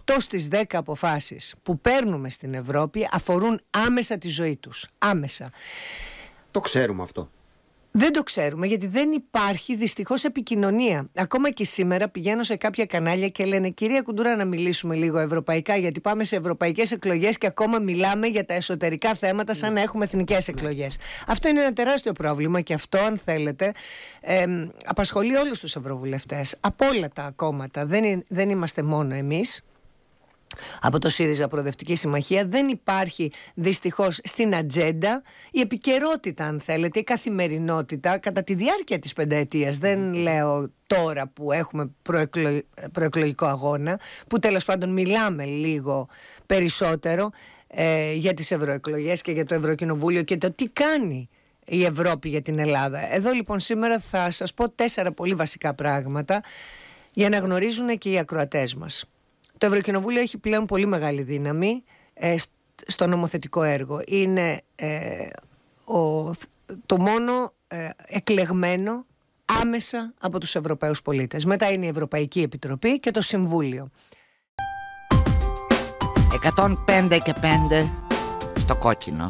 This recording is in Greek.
8 στις 10 αποφάσεις που παίρνουμε στην Ευρώπη αφορούν άμεσα τη ζωή τους. Άμεσα. Το ξέρουμε αυτό. Δεν το ξέρουμε, γιατί δεν υπάρχει δυστυχώς επικοινωνία. Ακόμα και σήμερα πηγαίνω σε κάποια κανάλια και λένε: κυρία Κουντούρα, να μιλήσουμε λίγο ευρωπαϊκά, γιατί πάμε σε ευρωπαϊκές εκλογές και ακόμα μιλάμε για τα εσωτερικά θέματα σαν να έχουμε εθνικές εκλογές. Αυτό είναι ένα τεράστιο πρόβλημα και αυτό, αν θέλετε, απασχολεί όλους τους ευρωβουλευτές από όλα τα κόμματα. Δεν είμαστε μόνο εμείς. Από το ΣΥΡΙΖΑ Προοδευτική Συμμαχία δεν υπάρχει δυστυχώς στην ατζέντα η επικαιρότητα, αν θέλετε, η καθημερινότητα κατά τη διάρκεια της πενταετίας. Δεν λέω τώρα που έχουμε προεκλογικό αγώνα, που τέλος πάντων μιλάμε λίγο περισσότερο για τις ευρωεκλογές και για το Ευρωκοινοβούλιο και το τι κάνει η Ευρώπη για την Ελλάδα. Εδώ λοιπόν σήμερα θα σας πω 4 πολύ βασικά πράγματα για να γνωρίζουν και οι ακροατές μας. Το Ευρωκοινοβούλιο έχει πλέον πολύ μεγάλη δύναμη στο νομοθετικό έργο. Είναι το μόνο εκλεγμένο άμεσα από τους Ευρωπαίους πολίτες. Μετά είναι η Ευρωπαϊκή Επιτροπή και το Συμβούλιο. 105 και 5 στο κόκκινο.